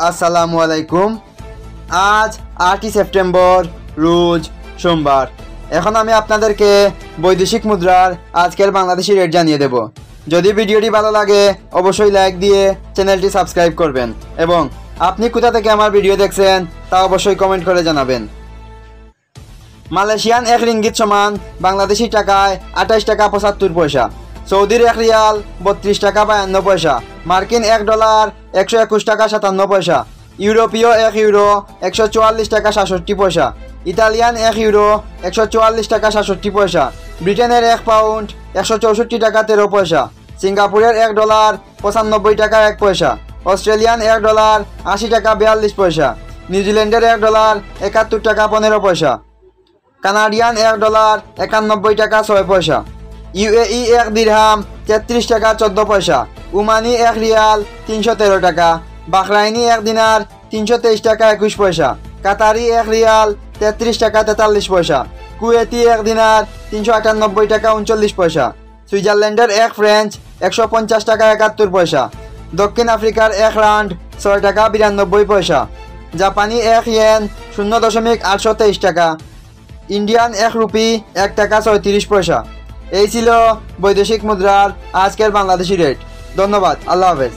আসসালামু আলাইকুম। আজ 8ই সেপ্টেম্বর, রোজ সোমবার। এখন আমি আপনাদেরকে বৈদেশিক মুদ্রার আজকের বাংলাদেশি রেট জানিয়ে দেব। যদি ভিডিওটি ভালো লাগে অবশ্যই লাইক দিয়ে চ্যানেলটি সাবস্ক্রাইব করবেন এবং আপনি কোথা থেকে আমার ভিডিও দেখছেন তা অবশ্যই কমেন্ট করে জানাবেন। মালয়েশিয়ান 1 রিঙ্গিত সমান বাংলাদেশি টাকায় 28 টাকা 75 পয়সা। সৌদির 1 রিয়াল 32 টাকা 52 পয়সা। মার্কিন $1 121 টাকা 57 পয়সা। ইউরোপীয় 1 ইউরো 144 টাকা 67 পয়সা। ইতালিয়ান 1 ইউরো 144 টাকা 67 পয়সা। ব্রিটেনের 1 পাউন্ড 164 টাকা 13 পয়সা। সিঙ্গাপুরের $1 95 টাকা 1 পয়সা। অস্ট্রেলিয়ান $1 80 টাকা 42 পয়সা। নিউজিল্যান্ডের $1 71 টাকা 15 পয়সা। কানাডিয়ান $1 91 টাকা 6 পয়সা। ইউএই 1 দিরহাম 33 টাকা 14 পয়সা। উমানি 1 রিয়াল 313 টাকা। বাহরাইনি 1 দিনার 323 টাকা 21 পয়সা। কাতারি 1 রিয়াল 33 টাকা 43 পয়সা। কুয়েতি 1 দিনার 398 টাকা 39 পয়সা। সুইজারল্যান্ডের 1 ফ্রেঞ্চ 150 টাকা 71 পয়সা। দক্ষিণ আফ্রিকার 1 রান্ড 6 টাকা 92 পয়সা। জাপানি 1 ইয়েন 0.823 টাকা। ইন্ডিয়ান 1 রুপি 1 টাকা 36 পয়সা। এই ছিল বৈদেশিক মুদ্রার আজকের বাংলাদেশি রেট। ধন্যবাদ। আল্লাহ হাফেজ।